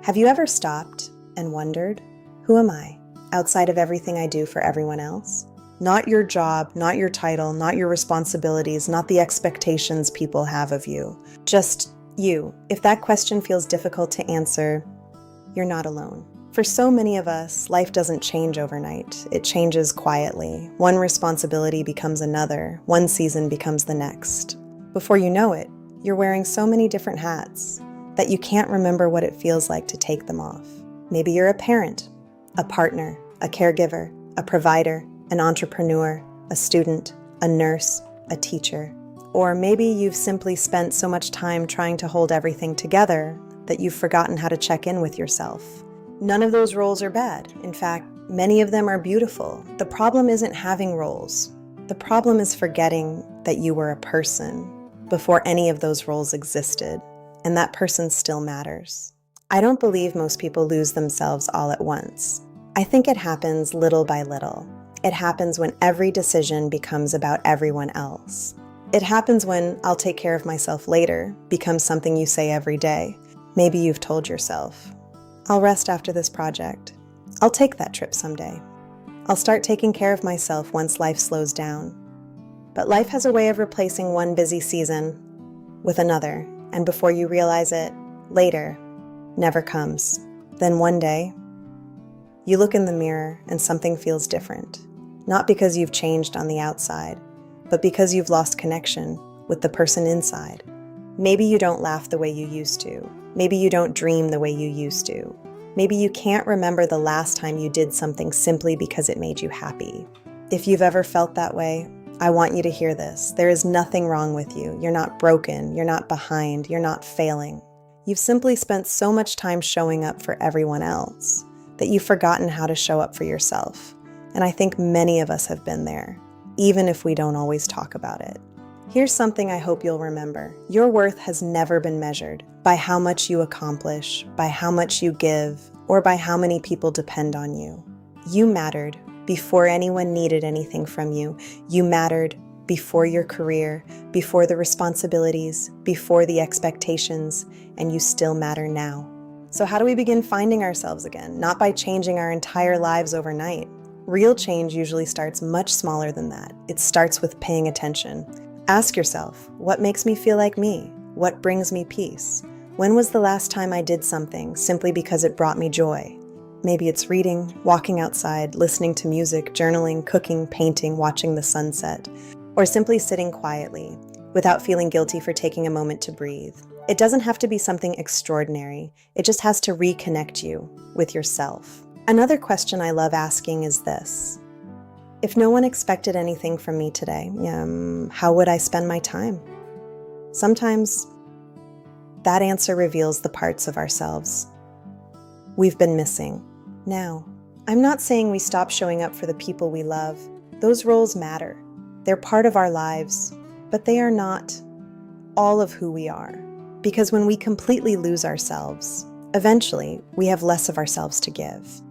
Have you ever stopped and wondered, who am I outside of everything I do for everyone else? Not your job, not your title, not your responsibilities, not the expectations people have of you. Just you. If that question feels difficult to answer, you're not alone. For so many of us, life doesn't change overnight. It changes quietly. One responsibility becomes another. One season becomes the next. Before you know it, you're wearing so many different hats that you can't remember what it feels like to take them off. Maybe you're a parent, a partner, a caregiver, a provider, an entrepreneur, a student, a nurse, a teacher. Or maybe you've simply spent so much time trying to hold everything together that you've forgotten how to check in with yourself. None of those roles are bad. In fact, many of them are beautiful. The problem isn't having roles. The problem is forgetting that you were a person before any of those roles existed, and that person still matters. I don't believe most people lose themselves all at once. I think it happens little by little. It happens when every decision becomes about everyone else. It happens when "I'll take care of myself later" becomes something you say every day. Maybe you've told yourself, "I'll rest after this project. I'll take that trip someday. I'll start taking care of myself once life slows down." But life has a way of replacing one busy season with another, and before you realize it, later never comes. Then one day, you look in the mirror and something feels different. Not because you've changed on the outside, but because you've lost connection with the person inside. Maybe you don't laugh the way you used to. Maybe you don't dream the way you used to. Maybe you can't remember the last time you did something simply because it made you happy. If you've ever felt that way, I want you to hear this. There is nothing wrong with you. You're not broken. You're not behind. You're not failing. You've simply spent so much time showing up for everyone else that you've forgotten how to show up for yourself. And I think many of us have been there, even if we don't always talk about it. Here's something I hope you'll remember. Your worth has never been measured by how much you accomplish, by how much you give, or by how many people depend on you. You mattered before anyone needed anything from you. You mattered before your career, before the responsibilities, before the expectations, and you still matter now. So how do we begin finding ourselves again? Not by changing our entire lives overnight. Real change usually starts much smaller than that. It starts with paying attention. Ask yourself, what makes me feel like me? What brings me peace? When was the last time I did something simply because it brought me joy? Maybe it's reading, walking outside, listening to music, journaling, cooking, painting, watching the sunset, or simply sitting quietly without feeling guilty for taking a moment to breathe. It doesn't have to be something extraordinary. It just has to reconnect you with yourself. Another question I love asking is this: if no one expected anything from me today, how would I spend my time? Sometimes that answer reveals the parts of ourselves we've been missing. Now, I'm not saying we stop showing up for the people we love. Those roles matter. They're part of our lives, but they are not all of who we are. Because when we completely lose ourselves, eventually we have less of ourselves to give.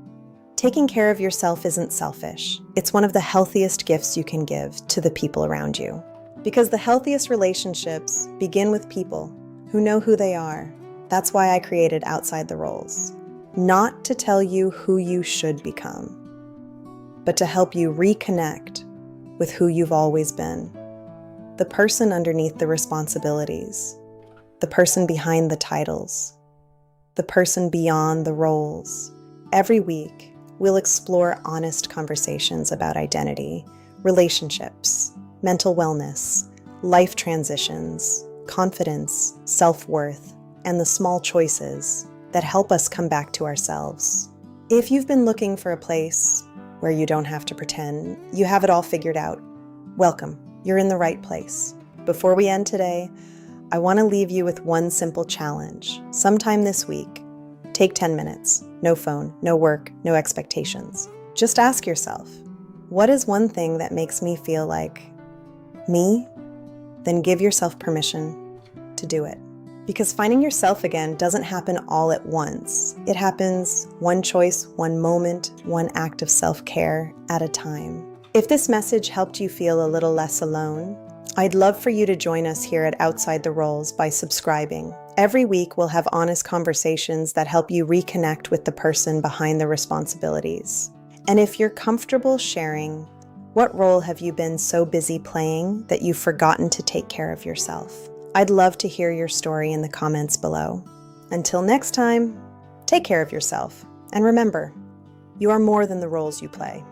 Taking care of yourself isn't selfish. It's one of the healthiest gifts you can give to the people around you. Because the healthiest relationships begin with people who know who they are. That's why I created Outside the Roles. Not to tell you who you should become, but to help you reconnect with who you've always been. The person underneath the responsibilities, the person behind the titles, the person beyond the roles. Every week, we'll explore honest conversations about identity, relationships, mental wellness, life transitions, confidence, self-worth, and the small choices that help us come back to ourselves. If you've been looking for a place where you don't have to pretend you have it all figured out, welcome. You're in the right place. Before we end today, I want to leave you with one simple challenge. Sometime this week, take 10 minutes. No phone, no work, no expectations. Just ask yourself, what is one thing that makes me feel like me? Then give yourself permission to do it. Because finding yourself again doesn't happen all at once. It happens one choice, one moment, one act of self-care at a time. If this message helped you feel a little less alone, I'd love for you to join us here at Outside the Roles by subscribing Every week, we'll have honest conversations that help you reconnect with the person behind the responsibilities. And if you're comfortable sharing, what role have you been so busy playing that you've forgotten to take care of yourself? I'd love to hear your story in the comments below. Until next time, take care of yourself. And remember, you are more than the roles you play.